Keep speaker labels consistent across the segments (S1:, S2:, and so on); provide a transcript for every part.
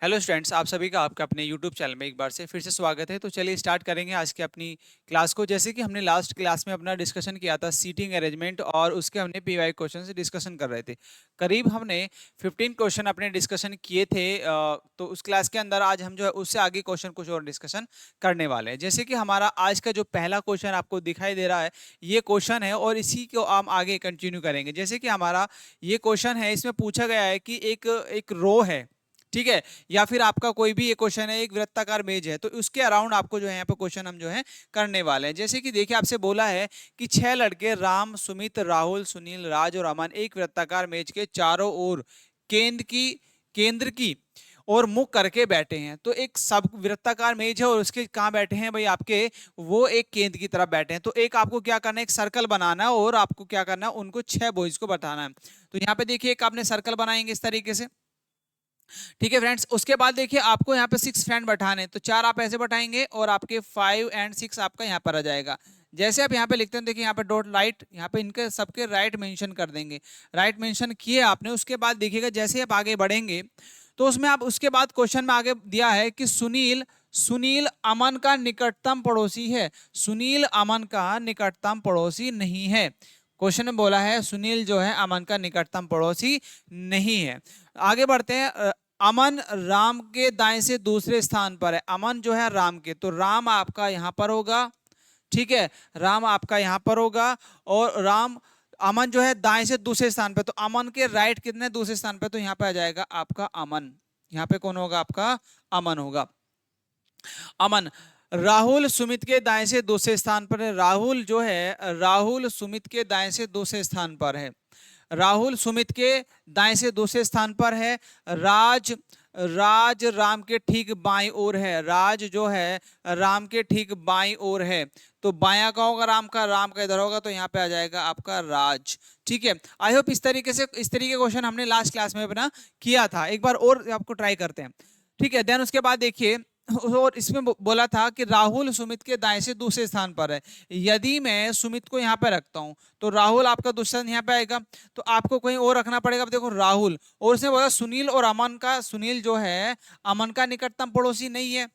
S1: Hello students, आप सभी का आपके अपने यूट्यूब चैनल में एक बार से फिर से स्वागत है। तो चलिए स्टार्ट करेंगे आज की अपनी क्लास को। जैसे कि हमने लास्ट क्लास में अपना डिस्कशन किया था सीटिंग अरेंजमेंट और उसके हमने पीवाई क्वेश्चन से डिस्कशन कर रहे थे। करीब हमने 15 क्वेश्चन अपने डिस्कशन किए थे। तो उस क्लास के अंदर आज हम जो है उससे आगे क्वेश्चन कुछ और डिस्कशन करने वाले हैं। जैसे कि हमारा आज का जो पहला क्वेश्चन आपको दिखाई दे रहा है, ये क्वेश्चन है और इसी को हम आगे कंटिन्यू करेंगे। जैसे कि हमारा ये क्वेश्चन है, इसमें पूछा गया है कि एक एक रो है, ठीक है, या फिर आपका कोई भी ये क्वेश्चन है, एक वृत्ताकार मेज है, तो उसके अराउंड आपको जो है यहाँ पे क्वेश्चन हम जो है करने वाले हैं। जैसे कि देखिए, आपसे बोला है कि 6 लड़के राम, सुमित, राहुल, सुनील, राज और अमन एक वृत्ताकार मेज के चारों ओर केंद्र की और मुख करके बैठे हैं। तो एक सब वृत्ताकार मेज है और उसके कहाँ बैठे हैं भाई, आपके वो एक केंद्र की तरफ बैठे हैं। तो एक आपको क्या करना है, एक सर्कल बनाना है और आपको क्या करना है, उनको 6 बॉयज को बताना है। तो यहाँ पे देखिए, एक आपने सर्कल बनाएंगे इस तरीके से, ठीक है फ्रेंड्स। उसके बाद देखिए, आपको यहाँ पे 6 फ्रेंड बैठाने हैं, तो 4 आप ऐसे बैठाएंगे और आपके 5 एंड 6 आपका यहाँ पर आ जाएगा। जैसे आप यहाँ पे लिखते हैं, देखिए यहाँ पे डॉट राइट, यहाँ पे इनके सबके राइट मेंशन कर देंगे। राइट मेंशन किए आपने, उसके बाद देखिएगा जैसे आप आगे बढ़ेंगे तो उसमें आप उसके बाद क्वेश्चन में आगे दिया है कि सुनील सुनील अमन का निकटतम पड़ोसी है। सुनील अमन का निकटतम पड़ोसी नहीं है। क्वेश्चन में बोला है सुनील जो है अमन का निकटतम पड़ोसी नहीं है। आगे बढ़ते हैं। अमन राम के दाएं से दूसरे स्थान पर है। अमन जो है राम के, तो राम आपका यहां पर होगा, ठीक है, राम आपका यहां पर होगा। और राम अमन जो है दाएं से दूसरे स्थान पे, तो अमन के राइट कितने दूसरे स्थान पे, तो यहाँ पे आ जाएगा आपका अमन। यहाँ पे कौन होगा, आपका अमन होगा। अमन राहुल सुमित के दाएं से दूसरे स्थान पर है। राहुल जो है, राहुल सुमित के दाएं से दूसरे स्थान पर है। राहुल सुमित के दाएं से दूसरे स्थान पर है। राज राज राम के ठीक बाईं ओर है। राज जो है राम के ठीक बाईं ओर है। तो बायां का होगा राम का, राम का इधर होगा, तो यहाँ पे आ जाएगा आपका राज। ठीक है, आई होप इस तरीके से इस तरीके का क्वेश्चन हमने लास्ट क्लास में अपना किया था। एक बार और आपको ट्राई करते हैं, ठीक है। देन उसके बाद देखिए, और इसमें बोला था कि राहुल सुमित के दाएं से दूसरे स्थान पर है। यदि मैं सुमित को यहाँ पे रखता हूं तो राहुल आपका दूसरा यहाँ पे आएगा, तो आपको कहीं और रखना पड़ेगा। अब देखो राहुल, और इसने बोला सुनील और अमन का, सुनील जो है अमन का निकटतम पड़ोसी नहीं है।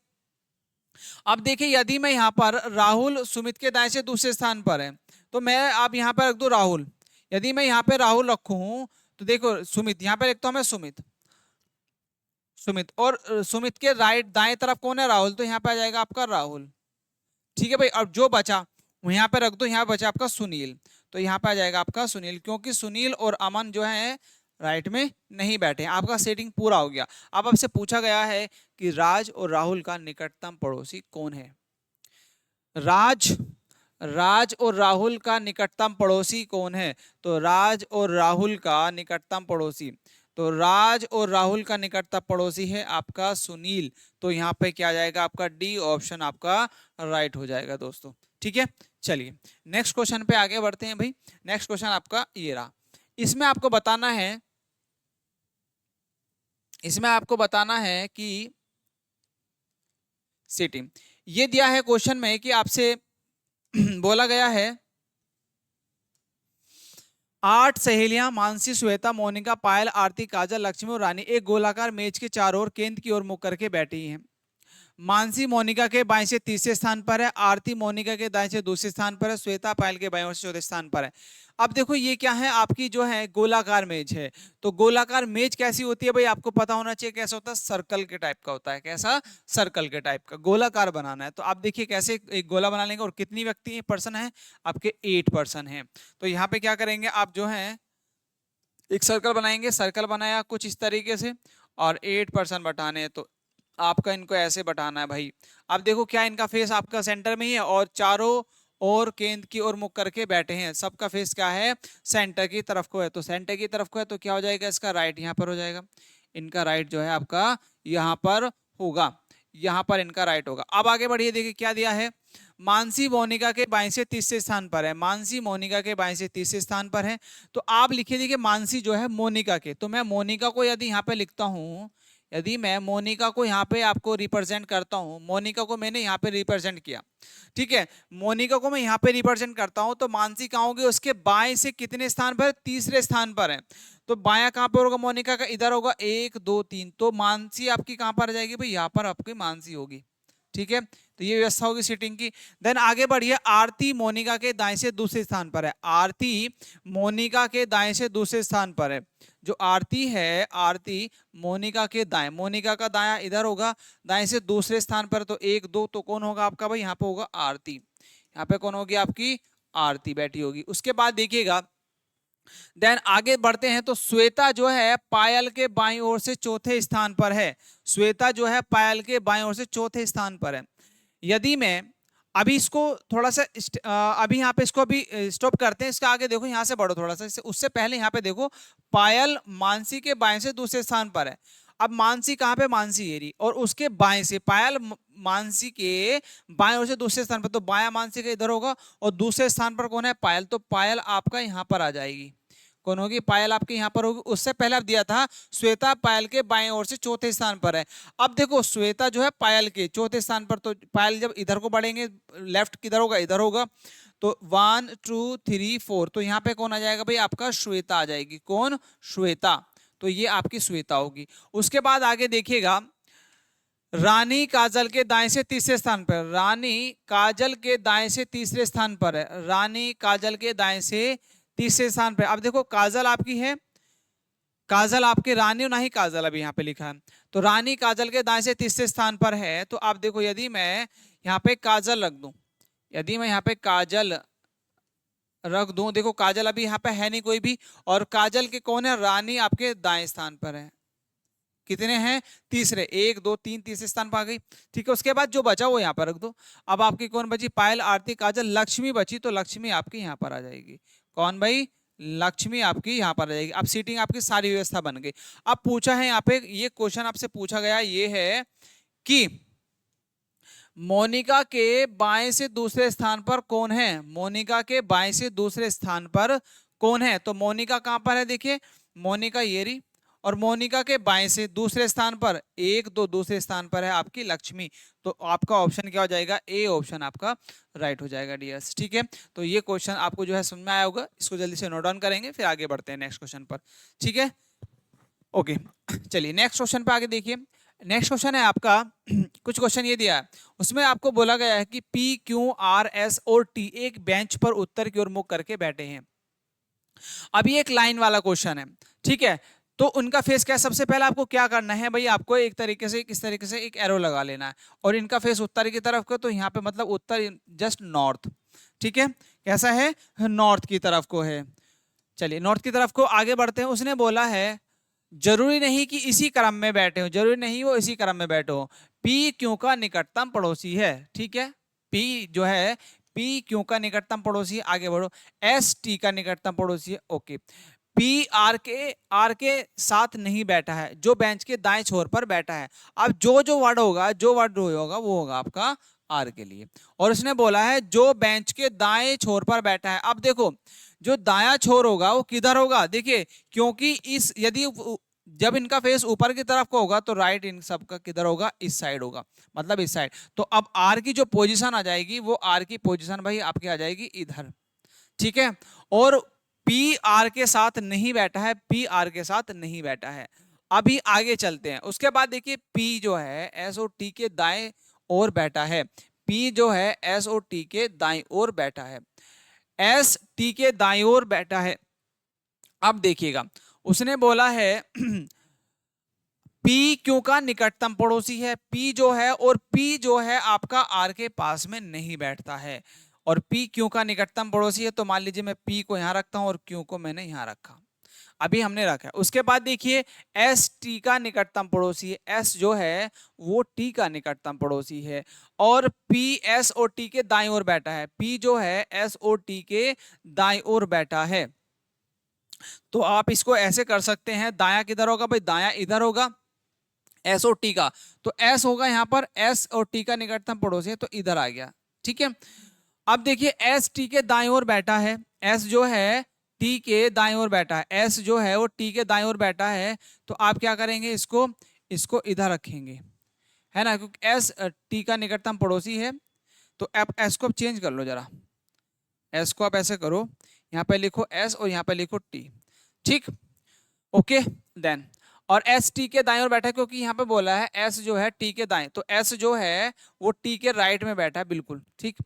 S1: अब देखिए, यदि मैं यहाँ पर राहुल सुमित के दाएं से दूसरे स्थान पर है, तो मैं आप यहाँ पे रख दू राहुल। यदि मैं यहाँ पे राहुल रखूं तो देखो सुमित, यहाँ पे लिखता हूं मैं सुमित, सुमित, और सुमित के राइट दाएं तरफ कौन है, राहुल, तो यहाँ पे आ जाएगा आपका राहुल। ठीक है भाई, अब जो बचा वो यहाँ पे रख दो, यहाँ बचा आपका सुनील, तो यहाँ पे आ जाएगा आपका सुनील, क्योंकि सुनील और अमन जो है राइट में नहीं बैठे। आपका सेटिंग पूरा हो गया। अब आपसे पूछा गया है कि राज और राहुल का निकटतम पड़ोसी कौन है। राज राज और राहुल का निकटतम पड़ोसी कौन है, तो राज और राहुल का निकटतम पड़ोसी, तो राज और राहुल का निकटतम पड़ोसी है आपका सुनील। तो यहाँ पे क्या आ जाएगा, आपका डी ऑप्शन आपका राइट हो जाएगा दोस्तों। ठीक है, चलिए नेक्स्ट क्वेश्चन पे आगे बढ़ते हैं भाई। नेक्स्ट क्वेश्चन आपका ये रहा। इसमें आपको बताना है, इसमें आपको बताना है कि सिटी, ये दिया है क्वेश्चन में कि आपसे बोला गया है 8 सहेलियां मानसी, श्वेता, मोनिका, पायल, आरती, काजल, लक्ष्मी और रानी एक गोलाकार मेज के चारों ओर केंद्र की ओर मुख करके बैठी हैं। मानसी मोनिका के बाएं से तीसरे स्थान पर है। आरती मोनिका के दाएं से दूसरे स्थान पर है। श्वेता पायल के बाएं से चौथे स्थान पर है। अब देखो ये क्या है, आपकी जो है गोलाकार मेज है। तो गोलाकार मेज कैसी होती है भाई, आपको पता होना चाहिए कैसा होता है, सर्कल के टाइप का होता है। कैसा, सर्कल के टाइप का। गोलाकार बनाना है तो आप देखिए कैसे एक गोला बना लेंगे। और कितनी व्यक्ति पर्सन है, आपके 8 पर्सन है। तो यहाँ पे क्या करेंगे, आप जो है एक सर्कल बनाएंगे। सर्कल बनाया कुछ इस तरीके से और 8 पर्सन बैठाने हैं, तो आपका इनको ऐसे बैठाना है भाई। अब देखो क्या, इनका फेस आपका सेंटर में ही है और चारों और केंद्र की ओर मुख करके बैठे हैं। सबका फेस क्या है, सेंटर की तरफ को है। तो सेंटर की तरफ को है तो क्या हो जाएगा, इसका राइट यहाँ पर हो जाएगा। इनका राइट जो है आपका यहाँ पर होगा, यहाँ पर इनका राइट होगा। अब आगे बढ़िए, देखिए क्या दिया है। मानसी मोनिका के बाएं से तीसरे स्थान पर है। मानसी मोनिका के बाएं से तीसरे स्थान पर है। तो आप लिखिए, देखिए मानसी जो है मोनिका के, तो मैं मोनिका को यदि यहाँ पे लिखता हूं, यदि मैं मोनिका को यहाँ पे आपको रिप्रेजेंट करता हूँ, मोनिका को मैंने यहाँ पे रिप्रेजेंट किया, ठीक है, मोनिका को मैं यहाँ पे रिप्रेजेंट करता हूँ, तो मानसी कहाँ होगी, उसके बाएं से कितने स्थान पर, तीसरे स्थान पर है। तो बाया कहाँ पर होगा मोनिका का, इधर होगा, 1 2 3, तो मानसी आपकी कहाँ पर आ जाएगी भाई, यहाँ पर आपकी मानसी होगी, ठीक है। तो ये व्यवस्था होगी सीटिंग की। देन आगे बढ़िए, आरती मोनिका के दाएं से दूसरे स्थान पर है, आरती मोनिका के दाएं से दूसरे स्थान पर है। जो आरती है, आरती मोनिका के दाएं, मोनिका का दाया इधर होगा, दाएं से दूसरे स्थान पर, तो 1 2, तो कौन होगा आपका भाई, यहाँ पे होगा आरती, यहाँ पे कौन होगी आपकी, आरती बैठी होगी। उसके बाद देखिएगा, देन आगे बढ़ते हैं, तो श्वेता जो है पायल के बाईं ओर से चौथे स्थान पर है, श्वेता जो है पायल के बाईं ओर से चौथे स्थान पर है। यदि मैं अभी इसको थोड़ा सा अभी यहाँ पे इसको अभी स्टॉप करते हैं, इसका आगे देखो, यहाँ से बढ़ो थोड़ा सा, उससे पहले यहाँ पे देखो, पायल मानसी के बाएं से दूसरे स्थान पर है। अब मानसी कहाँ पे, मानसी ये रही, और उसके बाएं से पायल मानसी के बाएं ओर से दूसरे स्थान पर, तो बाया मानसी का इधर होगा, और दूसरे स्थान पर कौन है, पायल, तो पायल आपका यहाँ पर आ जाएगी, कौन होगी, पायल आपके यहाँ पर होगी। उससे पहले आप दिया था श्वेता पायल के बाएं ओर से चौथे स्थान पर है। अब देखो श्वेता जो है पायल के चौथे स्थान पर, तो पायल जब इधर को बढ़ेंगे, लेफ्ट किधर होगा, इधर होगा, तो 1 2 3 4, तो यहाँ पे कौन आ जाएगा भाई, आपका श्वेता आ जाएगी, कौन, श्वेता, तो ये आपकी श्वेता होगी। उसके बाद आगे देखिएगा, रानी काजल के दाएं से तीसरे स्थान पर, रानी काजल के दाएं से तीसरे स्थान पर है, रानी काजल के दाएं से तीसरे स्थान पर। अब देखो काजल आपकी है, काजल आपके रानी ना ही काजल अभी यहाँ पे लिखा है, तो रानी काजल के दाएं से तीसरे स्थान पर है। तो आप देखो, यदि मैं यहाँ पे काजल रख दूं, यदि मैं यहाँ पे काजल रख दूं, देखो काजल अभी यहाँ पे है नहीं कोई भी, और काजल के कौन है, रानी आपके दाएं स्थान पर है, कितने हैं, तीसरे, 1 2 3, तीसरे स्थान पर आ गई, ठीक है। उसके बाद जो बचा वो यहाँ पर रख दो। अब आपकी कौन बची, पायल आरती काजल लक्ष्मी बची, तो लक्ष्मी आपकी यहाँ पर आ जाएगी, कौन भाई, लक्ष्मी आपकी यहाँ पर आ जाएगी। अब सीटिंग आपकी सारी व्यवस्था बन गई। अब पूछा है यहाँ पे, ये क्वेश्चन आपसे पूछा गया ये है कि मोनिका के बाएं से दूसरे स्थान पर कौन है, मोनिका के बाएं से दूसरे स्थान पर कौन है। तो मोनिका कहां पर है, देखिए मोनिका ये रही, और मोनिका के बाएं से दूसरे स्थान पर 1 2 दूसरे स्थान पर है आपकी लक्ष्मी। तो आपका ऑप्शन क्या हो जाएगा, ए ऑप्शन आपका राइट हो जाएगा डियर्स, ठीक है। तो ये क्वेश्चन आपको जो है समझ में आया होगा, इसको जल्दी से नोट डाउन करेंगे, फिर आगे बढ़ते हैं नेक्स्ट क्वेश्चन पर, ठीक है। ओके, चलिए नेक्स्ट क्वेश्चन पर आगे देखिए। नेक्स्ट क्वेश्चन है आपका कुछ क्वेश्चन ये दिया है, उसमें आपको बोला गया है कि पी क्यू आर एस और टी एक बेंच पर उत्तर की ओर मुख करके बैठे हैं। अभी एक लाइन वाला क्वेश्चन है, ठीक है। तो उनका फेस क्या है, सबसे पहले आपको क्या करना है भाई, आपको एक तरीके से किस तरीके से एक एरो लगा लेना है, और इनका फेस उत्तर की तरफ को, तो यहाँ पे मतलब उत्तर जस्ट नॉर्थ, ठीक है, कैसा है, नॉर्थ की तरफ को है। चलिए नॉर्थ की तरफ को आगे बढ़ते हैं। उसने बोला है जरूरी नहीं कि इसी क्रम में बैठे हो, जरूरी नहीं वो इसी क्रम में बैठे हो, पी क्यू का निकटतम पड़ोसी है, ठीक है, पी जो है पी क्यू का निकटतम पड़ोसी, आगे बढ़ो, एस टी का निकटतम पड़ोसी है, ओके, पी आर के साथ नहीं बैठा है, जो बेंच के दाएं छोर पर बैठा है। अब जो वर्ड होगा, जो वर्ड होगा वो होगा आपका आर के लिए, और उसने बोला है जो बेंच के दाएं छोर पर बैठा है। अब देखो जो दाया छोर होगा वो किधर होगा, देखिए क्योंकि इस यदि जब इनका फेस ऊपर की तरफ को होगा तो राइट इन सब का किधर होगा, इस साइड होगा, मतलब इस साइड। तो अब आर की जो पोजीशन आ जाएगी वो आर की पोजीशन भाई आपकी आ जाएगी इधर, ठीक है। और पी आर के साथ नहीं बैठा है, पी आर के साथ नहीं बैठा है। अभी आगे चलते हैं। उसके बाद देखिए पी जो है एस और टी के दाएं ओर बैठा है, पी जो है एस और टी के दाएं ओर बैठा है, एस टी के दाईं ओर बैठा है। अब देखिएगा उसने बोला है पी क्यू का निकटतम पड़ोसी है, पी जो है, और पी जो है आपका आर के पास में नहीं बैठता है, और पी क्यू का निकटतम पड़ोसी है। तो मान लीजिए मैं पी को यहां रखता हूं और क्यू को मैंने यहां रखा, अभी हमने रखा है। उसके बाद देखिए एस टी का निकटतम पड़ोसी है, एस जो है वो टी का निकटतम पड़ोसी है, और पी एस और टी के दाईं ओर बैठा है, पी जो है एस और टी के दाईं ओर बैठा है। तो आप इसको ऐसे कर सकते हैं, दाया किधर होगा भाई, दाया इधर होगा एस और टी का, तो एस होगा यहाँ पर, एस और टी का निकटतम पड़ोसी है तो इधर आ गया, ठीक है। अब देखिए एस टी के दाईं ओर बैठा है, एस जो है टी के दाईं ओर बैठा है, एस जो है वो टी के दाईं ओर बैठा है, तो आप क्या करेंगे, इसको इसको इधर रखेंगे, है ना, क्योंकि एस टी का निकटतम पड़ोसी है। तो अब एस को अब चेंज कर लो जरा, एस को आप ऐसे करो, यहाँ पे लिखो एस और यहाँ पे लिखो टी, ठीक, ओके देन। और एस टी के दाएं ओर बैठा है, क्योंकि यहाँ पे बोला है एस जो है टी के दाएं, तो एस जो है वो टी के राइट में बैठा है, बिल्कुल ठीक।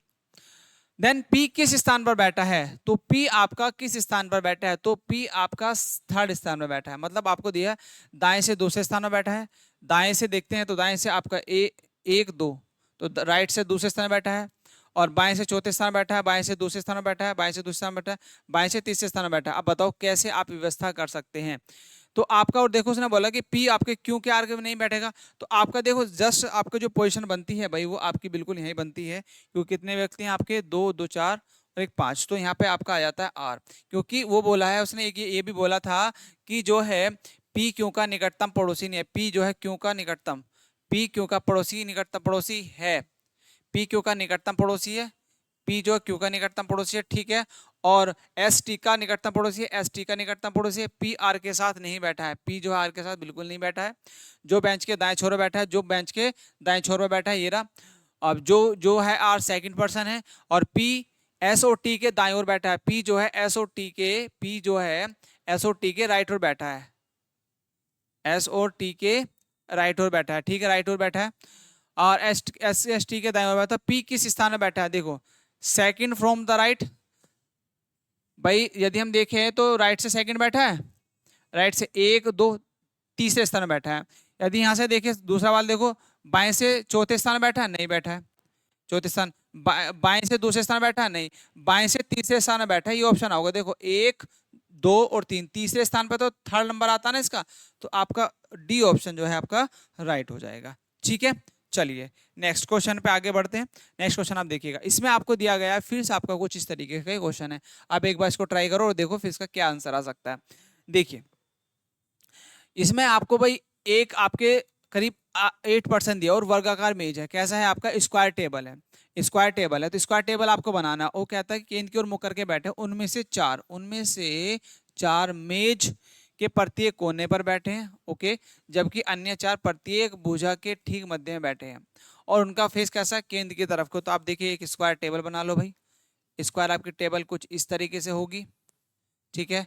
S1: देन पी किस स्थान पर बैठा है, तो पी आपका किस स्थान पर बैठा है, तो पी आपका थर्ड स्थान पर बैठा है, मतलब आपको दिया है दाएं से दूसरे स्थान पर बैठा है। दाएं से देखते हैं तो दाएं से आपका एक दो, तो राइट से दूसरे स्थान पर बैठा है, और बाएं से चौथे स्थान पर बैठा है, बाएं से दूसरे स्थान पर बैठा है, बाएं से दूसरे स्थान पर बैठा है, बाएं से तीसरे स्थान पर बैठा है। अब बताओ कैसे आप व्यवस्था कर सकते हैं। तो आपका, और देखो उसने बोला कि पी आपके क्यू के आर के में नहीं बैठेगा, तो आपका देखो जस्ट आपका जो पोजीशन बनती है भाई वो आपकी बिल्कुल यही बनती है, क्योंकि कितने व्यक्ति हैं आपके, दो, दो चार और एक पांच, तो यहाँ पे आपका आ जाता है आर, क्योंकि वो बोला है उसने एक ये भी बोला था कि जो है पी क्यू का निकटतम पड़ोसी नहीं है, पी जो है क्यू का निकटतम, पी क्यू का पड़ोसी निकटतम पड़ोसी है, पी क्यू का निकटतम पड़ोसी है, पी जो क्यू का निकटतम पड़ोसी है, ठीक है। और एस टी का निकटतम पड़ोसी है, एस टी का निकटतम पड़ोसी है, पी आर के साथ नहीं बैठा है, पी जो है आर के साथ बिल्कुल नहीं बैठा है। जो बेंच के दाएं छोर बैठा है, जो बेंच के दाएं छोर पर बैठा है ये रहा। अब जो जो है आर सेकंड पर्सन है, और पी एस ओ टी के दाएं ओर बैठा है, पी जो है एस ओ टी के, पी जो है एस ओ टी के राइट ओर बैठा है, एस ओ टी के राइट ओर बैठा है, ठीक है, राइट ओर बैठा है। और एस टी के दाएं ओर बैठा है। पी किस स्थान में बैठा है, देखो सेकंड फ्रॉम द राइट, भाई यदि हम देखें तो राइट से सेकंड बैठा है, राइट से एक दो तीसरे स्थान में बैठा है। यदि यहां से देखें दूसरा वाला, देखो बाएं से चौथे स्थान में बैठा है, नहीं बैठा है चौथे स्थान, बाएं से दूसरे स्थान में बैठा है, नहीं, बाएं से तीसरे स्थान में बैठा है, ये ऑप्शन होगा, देखो एक दो और तीन, तीसरे स्थान पर तो थर्ड नंबर आता है ना इसका, तो आपका डी ऑप्शन जो है आपका राइट हो जाएगा, ठीक है। चलिए नेक्स्ट क्वेश्चन पे आगे बढ़ते हैं। नेक्स्ट क्वेश्चन आप देखिएगा, इसमें आपको दिया गया है फिर से आपका कुछ इस तरीके का क्वेश्चन है, आप एक बार इसको ट्राई करो और देखो फिर इसका क्या आंसर आ सकता है। देखिए इसमें आपको भाई एक आपके करीब 8% दिया और वर्गाकार मेज है, कैसा है आपका, स्क्वायर टेबल है, स्क्वायर टेबल है, तो स्क्वायर टेबल आपको बनाना, वो कहता है कि केंद्र की ओर मुकर के बैठे, उनमें से चार मेज के प्रत्येक कोने पर बैठे हैं, ओके, जबकि अन्य चार प्रत्येक भुजा के ठीक मध्य में बैठे हैं, और उनका फेस कैसा है, केंद्र की तरफ को। तो आप देखिए एक स्क्वायर टेबल बना लो भाई, स्क्वायर आपकी टेबल कुछ इस तरीके से होगी, ठीक है,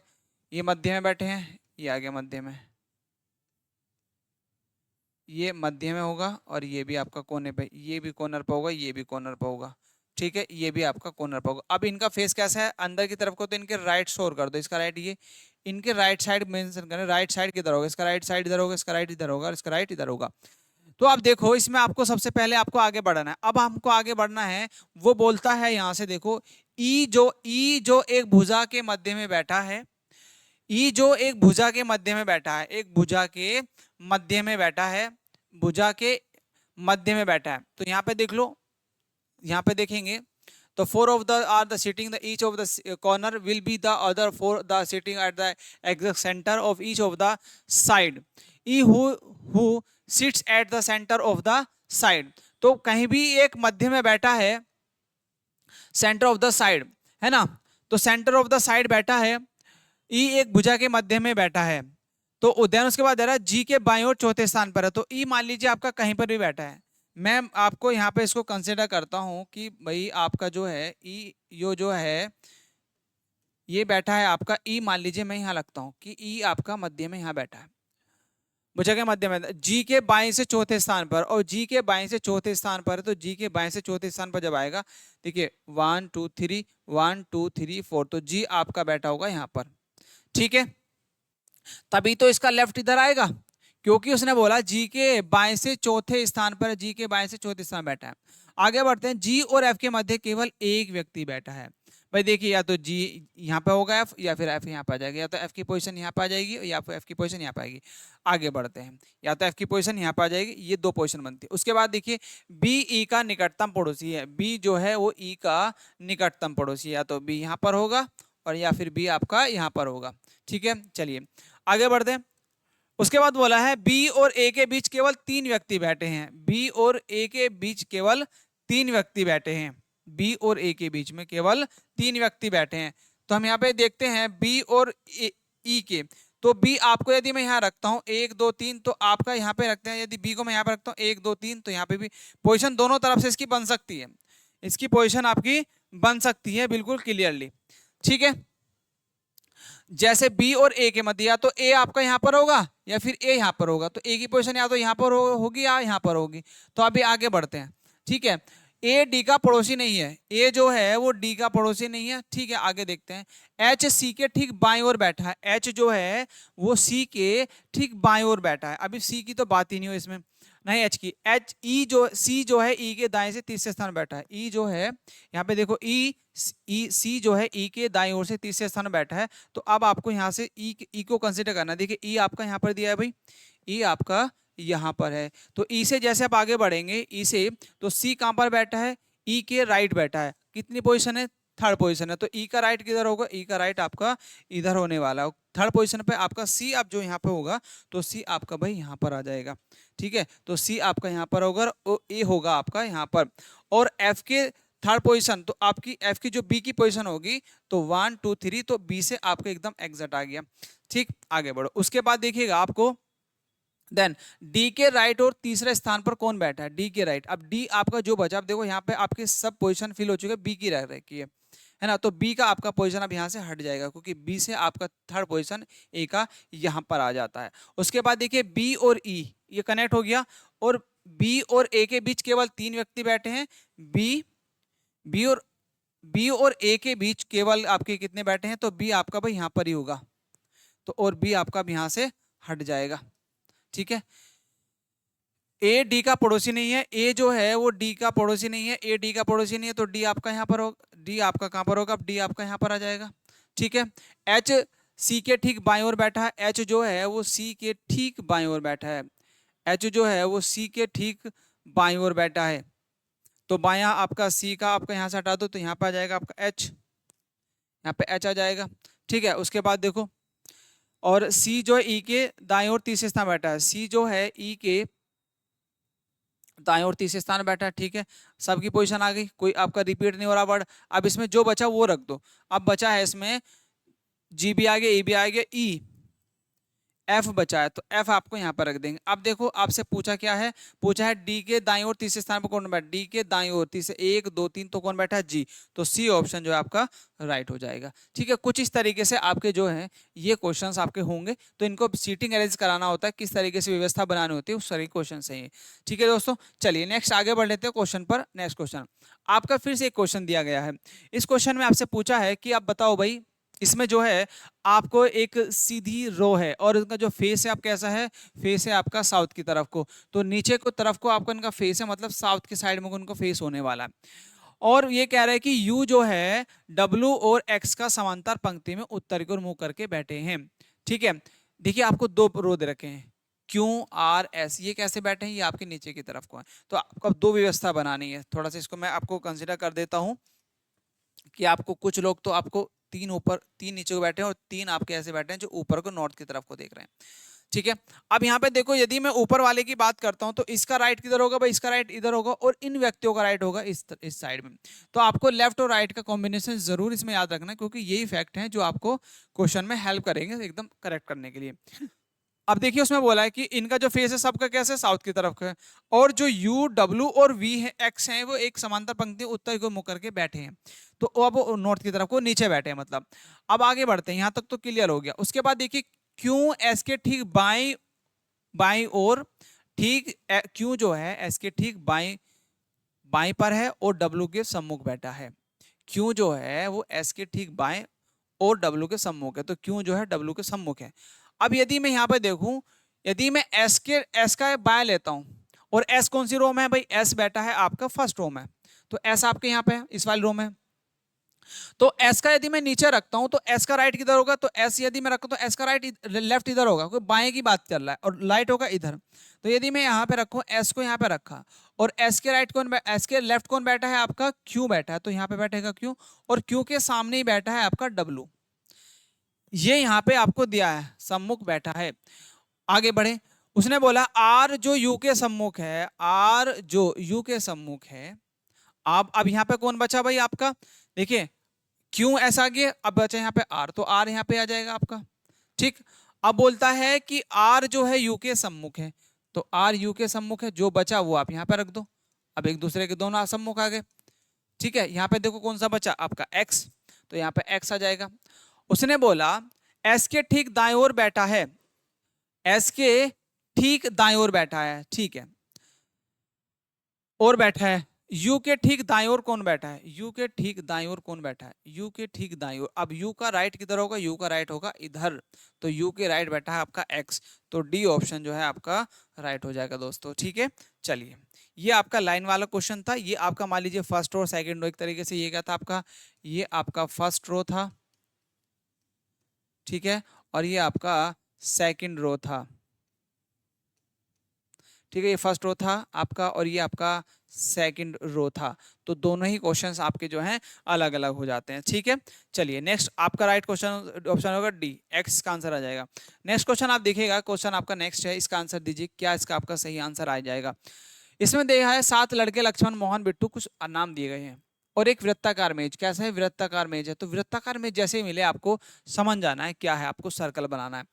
S1: ये मध्य में बैठे हैं, ये आगे मध्य में, ये मध्य में होगा, और ये भी आपका कोने पे, ये भी कॉर्नर पे होगा, ये भी कॉर्नर पे होगा, ठीक है, ये भी आपका कॉर्नर पे होगा। अब इनका फेस कैसा है, अंदर की तरफ को, तो इनके राइट शोर कर दो, इसका राइट, ये इनके राइट साइड मेंशन करें, राइट साइड किधर होगा, इसका राइट साइड इधर होगा, इसका राइट इधर होगा, इसका राइट इधर होगा। तो आप देखो इसमें आपको सबसे पहले आपको आगे बढ़ना है। अब हमको आगे बढ़ना है, वो बोलता है यहां से देखो, ई जो एक भुजा के मध्य में बैठा है, ई जो एक भुजा के मध्य में बैठा है, एक भुजा के मध्य में बैठा है, भुजा के मध्य में बैठा है, तो यहाँ पे देख लो, यहाँ पे देखेंगे तो four of the are the sitting the each of the corner will be the other four the sitting at the exact centre of each of the side, he who sits at the centre of the side. तो कहीं भी एक मध्य में बैठा है, centre of the side, है ना, तो सेंटर ऑफ द साइड बैठा है, ई एक भुजा के मध्य में बैठा है, तो उद्यान उसके बाद जी के बाईं ओर चौथे स्थान पर है, तो ई मान लीजिए आपका कहीं पर भी बैठा है, मैं आपको यहाँ पे इसको कंसिडर करता हूँ कि भाई आपका जो है ई यो जो है ये बैठा है आपका, ई मान लीजिए मैं यहाँ लगता हूँ कि ई आपका मध्य में यहाँ बैठा है, भुजा के मध्य में, जी के बाएं से चौथे स्थान पर, और जी के बाएं से चौथे स्थान पर, तो जी के बाएं से चौथे स्थान पर जब आएगा, देखिए 1 2 3 1 2 3 4, तो जी आपका बैठा होगा यहाँ पर, ठीक है, तभी तो इसका लेफ्ट इधर आएगा, क्योंकि उसने बोला जी के बाएं से चौथे स्थान पर, जी के बाएं से चौथे स्थान बैठा है। आगे बढ़ते हैं, जी और एफ के मध्य केवल एक व्यक्ति बैठा है, भाई देखिए या तो जी यहाँ पे होगा एफ, या फिर एफ यहाँ पे आ जाएगा, या तो एफ की पोजीशन यहाँ पे आ जाएगी, या फिर एफ की पोजीशन यहाँ पे आएगी। आगे बढ़ते हैं, या तो एफ की पोजीशन यहाँ पे आ जाएगी, ये दो पोजीशन बनती है। उसके बाद देखिए बी ई का निकटतम पड़ोसी है, बी जो है वो ई का निकटतम पड़ोसी है, या तो बी यहाँ पर होगा और या फिर बी आपका यहाँ पर होगा, ठीक है। चलिए आगे बढ़ते हैं, उसके बाद बोला है बी और ए के बीच केवल 3 व्यक्ति बैठे हैं, बी और ए के बीच केवल 3 व्यक्ति बैठे हैं, बी और ए के बीच में केवल 3 व्यक्ति बैठे हैं। तो हम यहाँ पे देखते हैं बी और ई के, तो बी आपको यदि मैं यहाँ रखता हूँ 1 2 3, तो आपका यहाँ पे रखते हैं, यदि बी को मैं यहाँ पे रखता हूँ 1 2 3, तो यहाँ पे भी पोजीशन दोनों तरफ से इसकी बन सकती है, इसकी पोजीशन आपकी बन सकती है बिल्कुल क्लियरली। ठीक है, जैसे बी और ए के मध्य, या तो ए आपका यहाँ पर होगा या फिर ए यहाँ पर होगा, तो ए की पोजीशन या तो यहाँ पर होगी या यहाँ पर होगी। तो अभी आगे बढ़ते हैं। ठीक है, ए डी का पड़ोसी नहीं है, ए जो है वो डी का पड़ोसी नहीं है। ठीक है, आगे देखते हैं। एच सी के ठीक बाईं ओर बैठा है, एच जो है वो सी के ठीक बाईं ओर बैठा है। अभी सी की तो बात ही नहीं हो इसमें, नहीं एच की, एच ई जो सी जो है ई के दाएं से तीसरे स्थान बैठा है। ई जो है यहाँ पे देखो, ई सी जो है ई के दाईं ओर से तीसरे स्थान बैठा है। तो अब आपको यहाँ से ई को कंसीडर करना। देखिए ई आपका यहाँ पर दिया है भाई, ई आपका यहाँ पर है। तो ई से जैसे आप आगे बढ़ेंगे, ई से, तो सी कहाँ पर बैठा है, ई के राइट बैठा है। कितनी पोजीशन है, थर्ड पोजीशन है। तो ई का राइट किधर होगा, ई का राइट आपका इधर होने वाला है। थर्ड पोजीशन पे आपका सी आप जो यहाँ पे होगा, तो सी आपका भाई यहाँ पर आ जाएगा। ठीक है, तो सी आपका यहाँ पर होगा और ए होगा आपका यहाँ पर। और एफ के थर्ड पोजीशन, तो आपकी एफ की जो बी की पोजीशन होगी, तो 1 2 3, तो बी से आपका एकदम एग्जैक्ट आ गया। ठीक, आगे बढ़ो। उसके बाद देखिएगा आपको, देन डी के राइट और तीसरे स्थान पर कौन बैठा है, डी के राइट। अब डी आपका जो बचा, अब देखो यहाँ पे आपके सब पोजीशन फिल हो चुके हैं, बी की रह रखी है ना। तो बी का आपका पोजीशन अब यहाँ से हट जाएगा, क्योंकि बी से आपका थर्ड पोजीशन ए का यहाँ पर आ जाता है। उसके बाद देखिए बी और ई ये कनेक्ट हो गया, और बी और ए के बीच केवल 3 व्यक्ति बैठे हैं। बी और ए के बीच केवल आपके कितने बैठे हैं, तो बी आपका भाई यहाँ पर ही होगा। तो और बी आपका अब यहाँ से हट जाएगा। ठीक है, ए डी का पड़ोसी नहीं है, ए जो है वो डी का पड़ोसी नहीं है, ए डी का पड़ोसी नहीं है, तो डी आपका यहाँ पर होगा, डी आपका कहाँ पर होगा, अब डी आपका यहाँ पर आ जाएगा। ठीक है, एच सी के ठीक बाईं ओर बैठा है, एच जो है वो सी के ठीक बाईं ओर बैठा है, एच जो है वो सी के ठीक बाईं ओर बैठा है। तो बायां आपका सी का आपका यहाँ से हटा दो, तो यहाँ पे आ जाएगा आपका एच, यहाँ पे एच आ जाएगा। ठीक है, उसके बाद देखो, और सी जो है ई के दाएं ओर तीसरे स्थान बैठा है, सी जो है ई के दाएं ओर तीसरे स्थान बैठा है। ठीक है, सबकी पोजीशन आ गई, कोई आपका रिपीट नहीं हो रहा वर्ड। अब इसमें जो बचा वो रख दो। अब बचा है इसमें जी भी आ गया, ई भी आ गया, ई एफ बचा है, तो एफ आपको यहाँ पर रख देंगे। अब देखो आपसे पूछा क्या है, पूछा है डी के दाईं ओर तीसरे स्थान पर कौन बैठा, डी के दाईं ओर तीसरे 1 2 3, तो कौन बैठा है, जी। तो सी ऑप्शन जो है आपका राइट हो जाएगा। ठीक है, कुछ इस तरीके से आपके जो है ये क्वेश्चंस आपके होंगे। तो इनको सीटिंग अरेंज कराना होता है, किस तरीके से व्यवस्था बनानी होती है, उस तरह के क्वेश्चन है ये। ठीक है दोस्तों, चलिए नेक्स्ट आगे बढ़ लेते हैं क्वेश्चन पर। नेक्स्ट क्वेश्चन आपका फिर से एक क्वेश्चन दिया गया है। इस क्वेश्चन में आपसे पूछा है कि आप बताओ भाई, इसमें जो है आपको एक सीधी रो है और इनका जो फेस है आप कैसा है, फेस है आपका साउथ की तरफ को। तो नीचे को तरफ को आपका इनका फेस है, मतलब साउथ की साइड में उनको फेस होने वाला है। और ये कह रहा है कि यू जो है डब्ल्यू और एक्स का समांतर पंक्ति में उत्तर की ओर मुंह करके बैठे हैं। ठीक है, देखिए आपको 2 रो दे रखे हैं, क्यू आर एस, ये कैसे बैठे हैं, ये आपके नीचे की तरफ को है। तो आपको अब 2 व्यवस्था बनानी है। थोड़ा सा इसको मैं आपको कंसिडर कर देता हूं कि आपको कुछ लोग तो आपको 3 ऊपर 3 नीचे को बैठे हैं और 3 आपके ऐसे बैठे हैं जो ऊपर को नॉर्थ की तरफ को देख रहे हैं। ठीक है, अब यहाँ पे देखो, यदि मैं ऊपर वाले की बात करता हूं तो इसका राइट किधर होगा भाई, इसका राइट इधर होगा, और इन व्यक्तियों का राइट होगा इस साइड में। तो आपको लेफ्ट और राइट का कॉम्बिनेशन जरूर इसमें याद रखना, क्योंकि यही फैक्ट है जो आपको क्वेश्चन में हेल्प करेंगे एकदम करेक्ट करने के लिए। अब देखिए उसमें बोला है कि इनका जो फेस है सबका कैसे, साउथ की तरफ का है, और जो यू डब्ल्यू और वी है एक्स है वो एक समांतर पंक्ति उत्तर को मुख करके बैठे हैं। तो अब वो नॉर्थ की तरफ को नीचे बैठे हैं मतलब। अब आगे बढ़ते हैं, यहाँ तक तो क्लियर हो गया। उसके बाद देखिए क्यू एस के ठीक बाई बाई और ठीक, क्यू जो है एस के ठीक बाई पर है और डब्ल्यू के सम्मुख बैठा है। क्यू जो है वो एस के ठीक बाएं और डब्ल्यू के सम्मुख है, तो क्यू जो है डब्ल्यू के सम्मुख है। अब यदि मैं यहाँ पे देखूं, यदि मैं एस का बाय लेता हूं, और एस कौन सी रो में है भाई, एस बैठा है आपका फर्स्ट रो में, तो एस आपके यहाँ पे है इस वाली रो में। तो एस का यदि मैं नीचे रखता हूं तो एस का राइट किधर होगा, तो एस यदि मैं रखूं तो एस का राइट लेफ्ट इधर होगा, क्योंकि बाएं की बात कर रहा है, और राइट होगा इधर। तो यदि मैं यहाँ पे रखूं, एस को यहाँ पे रखा, और एस के राइट कौन, एस के लेफ्ट कौन बैठा है आपका, क्यू बैठा है, तो यहाँ पे बैठेगा क्यू, और क्यू के सामने ही बैठा है आपका डब्ल्यू। ये यहाँ पे आपको दिया है, सम्मुख बैठा है। आगे बढ़े, उसने बोला आर जो यू के सम्मुख है, आर जो यू के सम्मुख है। अब यहाँ पे कौन बचा भाई आपका, देखिए क्यों ऐसा गया, अब बचा यहाँ पे आर, तो आर यहाँ पे आ जाएगा आपका। ठीक, अब बोलता है कि आर जो है यू के सम्मुख है, तो आर यू के सम्मुख है, जो बचा वो आप यहाँ पे रख दो। अब एक दूसरे के दोनों सम्मुख आ गए, ठीक है। यहाँ पे देखो कौन सा बचा आपका एक्स, तो यहाँ पे एक्स आ जाएगा। उसने बोला एस के ठीक दाएं ओर बैठा है, एस के ठीक दाएं ओर बैठा है, ठीक है, और बैठा है यू के ठीक दाएं ओर कौन बैठा है, यू के ठीक दाएं ओर कौन बैठा है, यू के ठीक दाएं ओर। अब यू का राइट किधर होगा, यू का राइट होगा इधर, तो यू के राइट बैठा है आपका एक्स, तो डी ऑप्शन जो है आपका राइट हो जाएगा दोस्तों, ठीक है। चलिए, ये आपका लाइन वाला क्वेश्चन था। ये आपका मान लीजिए फर्स्ट रो सेकंड रो, एक तरीके से ये क्या था आपका, ये आपका फर्स्ट रो था, ठीक है, और ये आपका सेकंड रो था, ठीक है। ये फर्स्ट रो था आपका और ये आपका सेकंड रो था, तो दोनों ही क्वेश्चंस आपके जो हैं अलग अलग हो जाते हैं, ठीक है। चलिए नेक्स्ट आपका राइट क्वेश्चन ऑप्शन होगा डी, एक्स का आंसर आ जाएगा। नेक्स्ट क्वेश्चन आप देखिएगा, क्वेश्चन आपका नेक्स्ट है, इसका आंसर दीजिए, क्या इसका आपका सही आंसर आ जाएगा। इसमें देखा है 7 लड़के लक्ष्मण मोहन बिट्टू कुछ नाम दिए गए हैं और एक वृत्ताकार मेज, कैसा है वृत्ताकार मेज है, तो वृत्ताकार मेज जैसे ही मिले आपको समझ जाना है क्या है, आपको सर्कल बनाना है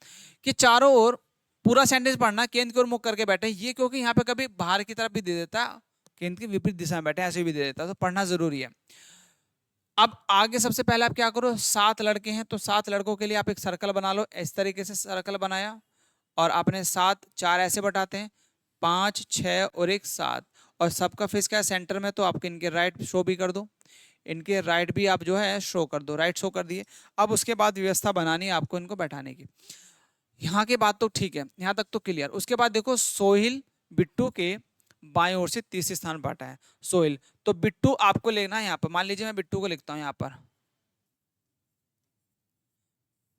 S1: कि चारों ओर पूरा सेंटेंस पढ़ना, केंद्र की ओर मुख करके बैठे, ये क्योंकि यहाँ पे कभी बाहर की तरफ भी दे देता है, केंद्र की विपरीत दिशा में बैठे ऐसे भी दे देता है, तो पढ़ना जरूरी है। अब आगे सबसे पहले आप क्या करो, 7 लड़के हैं तो 7 लड़कों के लिए आप एक सर्कल बना लो, इस तरीके से सर्कल बनाया और आपने 7 4 ऐसे बटाते हैं, 5 6 और एक 7, और सबका फेस क्या है सेंटर में, तो आप इनके राइट शो भी कर दो, इनके राइट भी आप जो है शो कर दो, राइट शो कर दिए। अब उसके बाद व्यवस्था बनानी है आपको इनको बैठाने की। यहाँ की बात तो ठीक है, यहाँ तक तो क्लियर। उसके बाद देखो सोहिल बिट्टू के बाएं ओर से तीसरे स्थान पर बैठा है, सोहिल, तो बिट्टू आपको लेना है यहाँ पर, मान लीजिए मैं बिट्टू को लिखता हूँ यहाँ पर,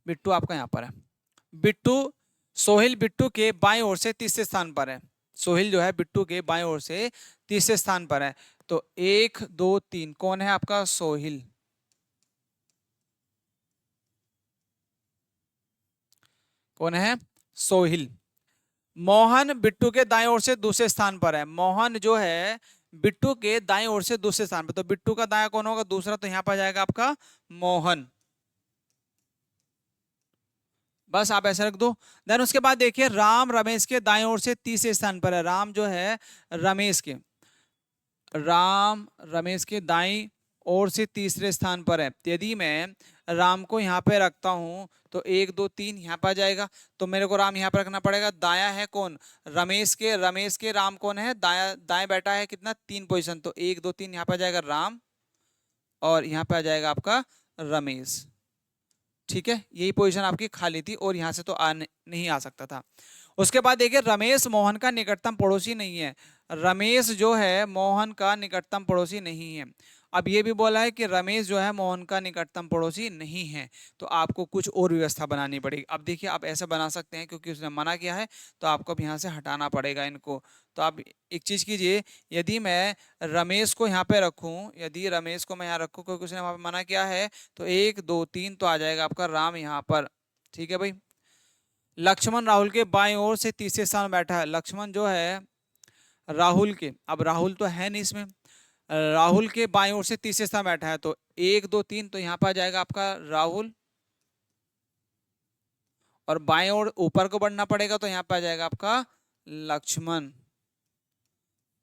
S1: बिट्टू आपका यहाँ पर है, बिट्टू, सोहिल बिट्टू के बाएं ओर से तीसरे स्थान पर है, सोहिल जो है बिट्टू के बाएं ओर से तीसरे स्थान पर है, तो 1 2 3 कौन है आपका, सोहिल, कौन है, सोहिल। मोहन बिट्टू के दाएं ओर से दूसरे स्थान पर है, मोहन जो है बिट्टू के दाएं ओर से दूसरे स्थान पर, तो बिट्टू का दाया कौन होगा, दूसरा, तो यहां पर जाएगा आपका मोहन, बस आप ऐसे रख दो। देन उसके बाद देखिए राम रमेश के दाएं ओर से तीसरे स्थान पर है, राम जो है रमेश के, राम रमेश के दाईं ओर से तीसरे स्थान पर है, तो यदि मैं राम को यहाँ पे रखता हूं तो 1 2 3 यहाँ पर जाएगा, तो मेरे को राम यहाँ पर रखना पड़ेगा। दाया है कौन, रमेश के राम कौन है, दाया दाएं बैठा है कितना 3 पोजीशन, तो 1 2 3 यहाँ पर जाएगा राम और यहाँ पे आ जाएगा आपका रमेश, ठीक है। यही पोजीशन आपकी खाली थी और यहाँ से तो नहीं आ सकता था। उसके बाद देखिए रमेश मोहन का निकटतम पड़ोसी नहीं है, रमेश जो है मोहन का निकटतम पड़ोसी नहीं है। अब ये भी बोला है कि रमेश जो है मोहन का निकटतम पड़ोसी नहीं है, तो आपको कुछ और व्यवस्था बनानी पड़ेगी। अब देखिए आप ऐसे बना सकते हैं क्योंकि उसने मना किया है, तो आपको अब यहाँ से हटाना पड़ेगा इनको। तो आप एक चीज कीजिए, यदि मैं रमेश को यहाँ पे रखूं, यदि रमेश को मैं यहाँ रखूं क्योंकि उसने वहां पे मना किया है, तो 1 2 3 तो आ जाएगा आपका राम यहाँ पर, ठीक है भाई। लक्ष्मण राहुल के बाएं ओर से तीसरे स्थान बैठा है, लक्ष्मण जो है राहुल के, अब राहुल तो है नहीं इसमें, राहुल के बाएं ओर से तीसरे स्थान बैठा है, तो 1 2 3 तो यहाँ पर आ जाएगा आपका राहुल, और बाएं ओर ऊपर को बढ़ना पड़ेगा, तो यहाँ पे आ जाएगा आपका लक्ष्मण,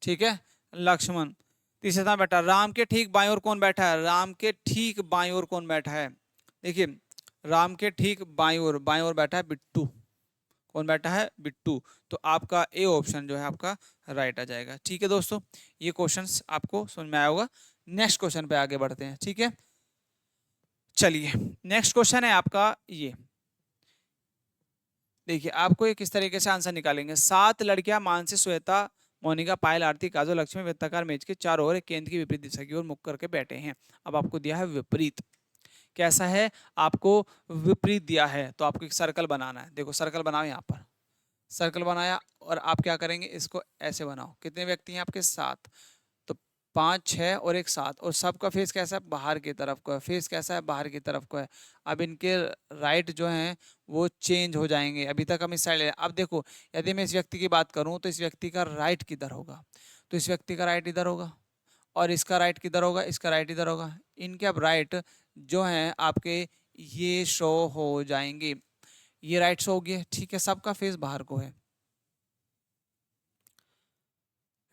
S1: ठीक है, लक्ष्मण तीसरे स्थान बैठा। राम के ठीक बाएं ओर कौन बैठा है, राम के ठीक बाएं ओर कौन बैठा है, देखिए राम के ठीक बाएं ओर बैठा है बिट्टू, कौन बैठा है, बिट्टू, तो आपका ए ऑप्शन जो है आपका राइट आ जाएगा, ठीक है दोस्तों। ये क्वेश्चंस आपको समझ में आया होगा। नेक्स्ट क्वेश्चन पे आगे बढ़ते हैं, ठीक है। चलिए नेक्स्ट क्वेश्चन है आपका ये, देखिए आपको ये किस तरीके से आंसर निकालेंगे। 7 लड़कियां मानसी, श्वेता, मोनिका, पायल, आरती, काजल, लक्ष्मी वृत्ताकार मेज के चारों ओर केंद्र की विपरीत दिशा की ओर मुख करके बैठे हैं। अब आपको दिया है विपरीत, कैसा है, आपको विपरीत दिया है, तो आपको एक सर्कल बनाना है। देखो सर्कल बनाओ, यहाँ पर सर्कल बनाया और आप क्या करेंगे, इसको ऐसे बनाओ। कितने व्यक्ति हैं आपके, 7, तो 5 6 और एक 7, और सबका फेस कैसा है, बाहर की तरफ को है, फेस कैसा है, बाहर की तरफ को है। अब इनके राइट जो हैं वो चेंज हो जाएंगे, अभी तक हम इस साइड, अब देखो यदि मैं इस व्यक्ति की बात करूं तो इस व्यक्ति का राइट किधर होगा, तो इस व्यक्ति का राइट इधर होगा, और इसका राइट किधर होगा, इसका राइट इधर होगा। इनके अब राइट जो हैं आपके ये शो हो जाएंगे, ये राइट शो हो गया, ठीक है, सबका फेस बाहर को है।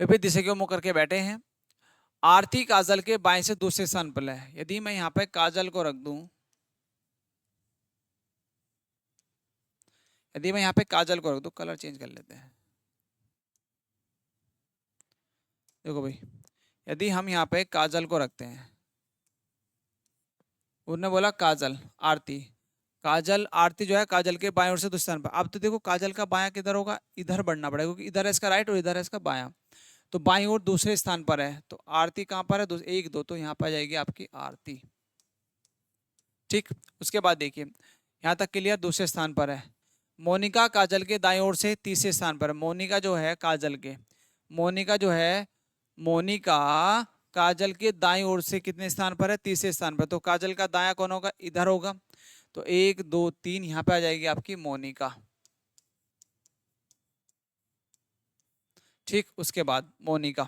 S1: विपरीत दिशा की ओर मुंह करके बैठे हैं। आरती काजल के बाएं से दूसरे स्थान पर है। यदि मैं यहाँ पे काजल को रख दूं, यदि मैं यहाँ पे काजल को रख दूं, कलर चेंज कर लेते हैं। देखो भाई, यदि हम यहाँ पे काजल को रखते हैं, उन्होंने बोला काजल आरती, काजल आरती जो है काजल के बाएं ओर से दूसरे स्थान पर। अब तो देखो काजल का बायां किधर होगा, इधर बढ़ना पड़ेगा, क्योंकि इधर है इसका राइट और इधर है इसका बायां। तो बाईं ओर दूसरे स्थान पर है, तो आरती कहाँ पर है, एक दो, तो यहाँ पर आ जाएगी आपकी आरती। ठीक, उसके बाद देखिए यहाँ तक क्लियर, दूसरे स्थान पर है। मोनिका काजल के दाईं ओर से तीसरे स्थान पर। मोनिका जो है काजल के, मोनिका जो है, मोनिका काजल के दाईं ओर से कितने स्थान पर है, तीसरे स्थान पर। तो काजल का दायां कौन होगा, इधर होगा। तो एक दो तीन, यहाँ पे आ जाएगी आपकी मोनिका। ठीक, उसके बाद मोनिका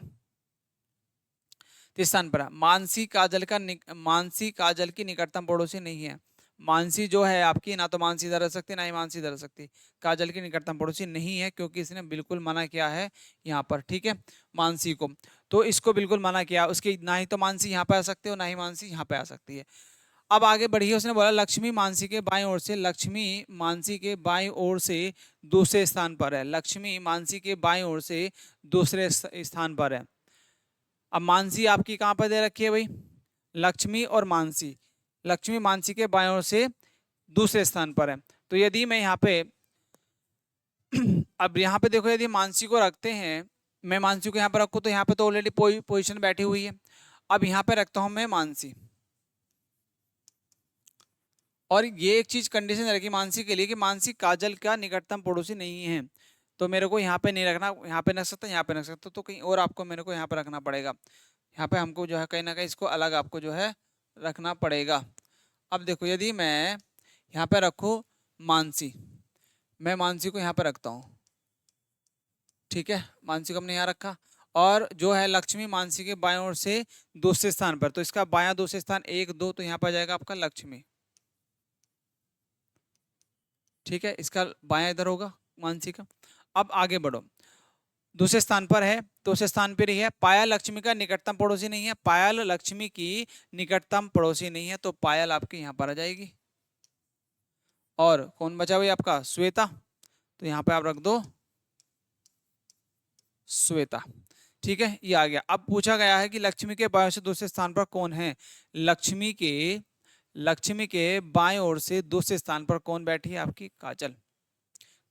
S1: तीसरे स्थान पर है। मानसी काजल का मानसी काजल की निकटतम पड़ोसी नहीं है। मानसी जो है आपकी, ना तो मानसी इधर रह सकती ना ही मानसी इधर रह सकती, काजल की निकटतम पड़ोसी नहीं है, क्योंकि इसने बिल्कुल मना किया है यहाँ पर। ठीक है, मानसी को, तो इसको बिल्कुल मना किया, उसकी ना ही तो मानसी यहाँ पे आ सकती है और ना ही मानसी यहाँ पे आ सकती है। अब आगे बढ़िए, उसने बोला लक्ष्मी मानसी के बाईं ओर से, लक्ष्मी मानसी के बाईं ओर से दूसरे स्थान पर है। लक्ष्मी मानसी के बाईं ओर से दूसरे स्थान पर है। अब मानसी आपकी कहाँ पर दे रखी है भाई, लक्ष्मी और मानसी, लक्ष्मी मानसी के बाएं ओर से दूसरे स्थान पर है। तो यदि मैं यहाँ पे अब यहाँ पे देखो, यदि मानसी को रखते हैं, मैं मानसी को यहाँ पर रखूँ, तो यहाँ पे तो ऑलरेडी पोजीशन बैठी हुई है। अब यहाँ पे रखता हूँ मैं मानसी, और ये एक चीज कंडीशन रखी मानसी के लिए कि मानसी काजल का निकटतम पड़ोसी नहीं है। तो मेरे को यहाँ पे नहीं रखना, यहाँ पे रख सकता, यहाँ पे रख सकता, तो कहीं और आपको मेरे को यहाँ पे रखना पड़ेगा। यहाँ पे हमको जो है कहीं ना कहीं इसको अलग आपको जो है रखना पड़ेगा। अब देखो, यदि मैं यहाँ पे रखूँ मानसी, मैं मानसी को यहाँ पे रखता हूँ, ठीक है, मानसी को हमने यहाँ रखा, और जो है लक्ष्मी मानसी के बाएं ओर से दूसरे स्थान पर, तो इसका बायां दूसरे स्थान एक दो, तो यहाँ पर आ जाएगा आपका लक्ष्मी। ठीक है, इसका बायां इधर होगा मानसी का। अब आगे बढ़ो, दूसरे स्थान पर है, दूसरे स्थान पर ही है। पायल लक्ष्मी का निकटतम पड़ोसी नहीं है, पायल लक्ष्मी की निकटतम पड़ोसी नहीं है, तो पायल आपकी यहाँ पर आ जाएगी। और कौन बचा हुआ आपका, श्वेता, तो यहाँ पे आप रख दो श्वेता। ठीक है, ये आ गया। अब पूछा गया है कि लक्ष्मी के बाएं से दूसरे स्थान पर कौन है। लक्ष्मी के बाएं ओर से दूसरे स्थान पर कौन बैठी है, आपकी काजल।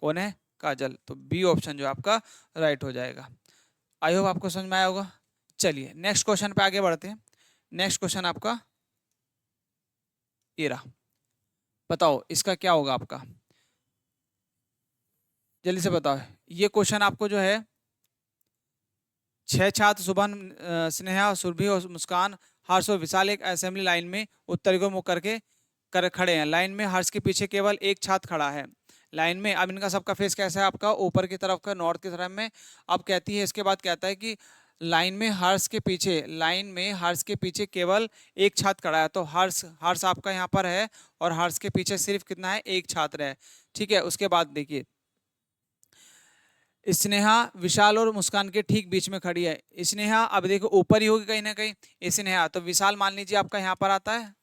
S1: कौन है, काजल। तो बी ऑप्शन जो आपका राइट हो जाएगा। आई होप आपको समझ में आया होगा। चलिए नेक्स्ट क्वेश्चन पे आगे बढ़ते हैं। नेक्स्ट क्वेश्चन आपका ये रहा, बताओ इसका क्या होगा आपका, जल्दी से बताओ। ये क्वेश्चन आपको जो है 6 छात्र सुबह, स्नेहा, सुरभि और मुस्कान, हर्ष और विशाल एक असेंबली लाइन में उत्तर को मुख करके खड़े हैं। लाइन में हर्ष के पीछे केवल एक छात्र खड़ा है लाइन में। अब इनका सबका फेस कैसा है, आपका ऊपर की तरफ का, नॉर्थ की तरफ में। अब कहती है, इसके बाद कहता है कि लाइन में हर्ष के पीछे केवल एक छात्र खड़ा है। तो हर्ष आपका यहाँ पर है, और हर्ष के पीछे सिर्फ कितना है, एक छात्र है। ठीक है, उसके बाद देखिए स्नेहा विशाल और मुस्कान के ठीक बीच में खड़ी है। स्नेहा अब देखो ऊपर ही होगी कहीं ना कहीं स्नेहा, तो विशाल मान लीजिए आपका यहाँ पर आता है,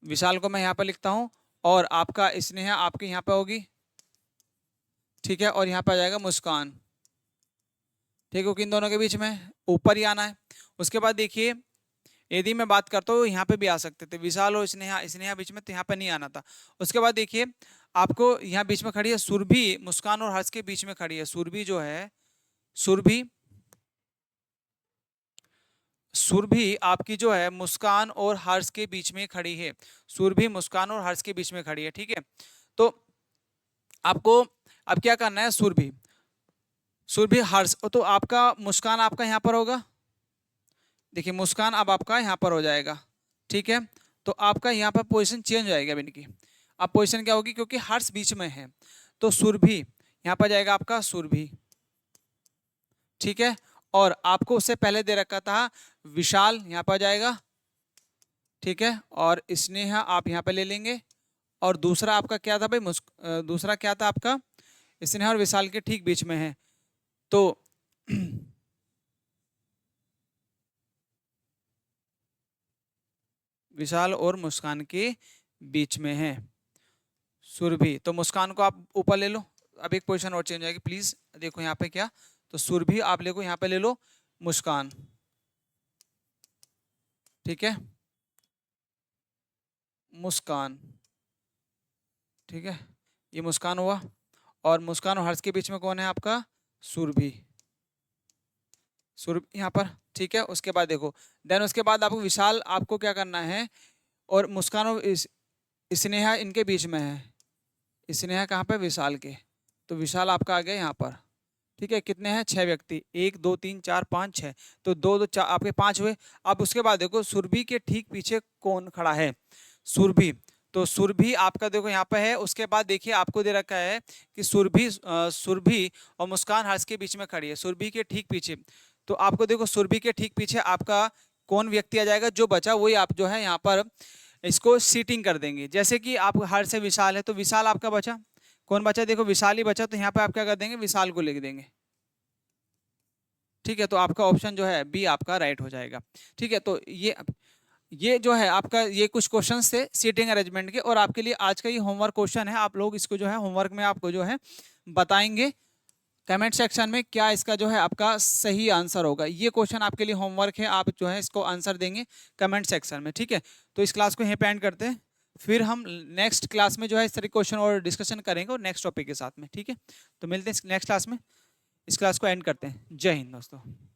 S1: विशाल को मैं यहाँ पर लिखता हूँ, और आपका स्नेहा आपके यहाँ पे होगी। ठीक है, और यहाँ पे आ जाएगा मुस्कान। ठीक है, इन दोनों के बीच में ऊपर ही आना है। उसके बाद देखिए, यदि मैं बात करता हूँ यहाँ पे भी आ सकते थे, विशाल और स्नेहा, स्नेहा बीच में, तो यहाँ पे नहीं आना था। उसके बाद देखिए आपको यहाँ बीच में खड़ी है सुरभि, मुस्कान और हर्ष के बीच में खड़ी है। सुरभि जो है, सुरभि आपकी जो है मुस्कान और हर्ष के बीच में खड़ी है। सुरभि मुस्कान और हर्ष के बीच में खड़ी है। ठीक है, तो आपको अब क्या करना है, सुरभि हर्ष, तो आपका मुस्कान आपका यहाँ पर होगा। देखिए मुस्कान अब आपका यहाँ पर हो जाएगा। ठीक है, तो आपका यहाँ पर पोजीशन चेंज हो जाएगी अब इनकी। अब पोजीशन क्या होगी, क्योंकि हर्ष बीच में है, तो सुरभि यहाँ पर जाएगा आपका सुरभि। ठीक है, और आपको उससे पहले दे रखा था विशाल, यहाँ पर जाएगा। ठीक है, और स्नेहा आप यहाँ पे ले लेंगे, और दूसरा आपका क्या था भाई, दूसरा क्या था आपका, स्नेहा और विशाल के ठीक बीच में है। तो विशाल और मुस्कान के बीच में है सुरभि। तो मुस्कान को आप ऊपर ले लो। अब एक पोजीशन और चेंज आएगी प्लीज, देखो यहाँ पे क्या, तो सुरभि आप देखो यहाँ पे ले लो मुस्कान, ठीक है, मुस्कान, ठीक है, ये मुस्कान हुआ। और मुस्कान और हर्ष के बीच में कौन है आपका, सुरभि, सुरभि यहाँ पर, ठीक है। उसके बाद देखो, देन उसके बाद आपको विशाल आपको क्या करना है, और मुस्कान और स्नेहा इनके बीच में है, स्नेहा कहाँ पे, विशाल के, तो विशाल आपका आ गया यहाँ पर, ठीक है। कितने हैं, 6 व्यक्ति, 1 2 3 4 5 6, तो 2 2 4 आपके 5 हुए। अब उसके बाद देखो सुरभि के ठीक पीछे कौन खड़ा है, सुरभि, तो सुरभि आपका देखो यहाँ पे है। उसके बाद देखिए आपको दे रखा है कि सुरभि और मुस्कान हर्ष के बीच में खड़ी है, सुरभि के ठीक पीछे। तो आपको देखो सुरभि के ठीक पीछे आपका कौन व्यक्ति आ जाएगा, जो बचा वही आप जो है यहाँ पर इसको सीटिंग कर देंगे। जैसे कि आप हर्ष से विशाल है, तो विशाल आपका बचा, कौन बचा, देखो विशाल ही बचा, तो यहाँ पे आप क्या कर देंगे, विशाल को लिख देंगे, ठीक है। तो आपका ऑप्शन जो है बी आपका राइट हो जाएगा, ठीक है। तो ये जो है आपका, ये कुछ क्वेश्चंस थे सीटिंग अरेंजमेंट के, और आपके लिए आज का ये होमवर्क क्वेश्चन है। आप लोग इसको जो है होमवर्क में आपको जो है बताएंगे कमेंट सेक्शन में क्या इसका जो है आपका सही आंसर होगा। ये क्वेश्चन आपके लिए होमवर्क है, आप जो है इसको आंसर देंगे कमेंट सेक्शन में, ठीक है। तो इस क्लास को यहीं पे एंड करते हैं, फिर हम नेक्स्ट क्लास में जो है इस तरह क्वेश्चन और डिस्कशन करेंगे और नेक्स्ट टॉपिक के साथ में, ठीक है। तो मिलते हैं नेक्स्ट क्लास में, इस क्लास को एंड करते हैं। जय हिंद दोस्तों।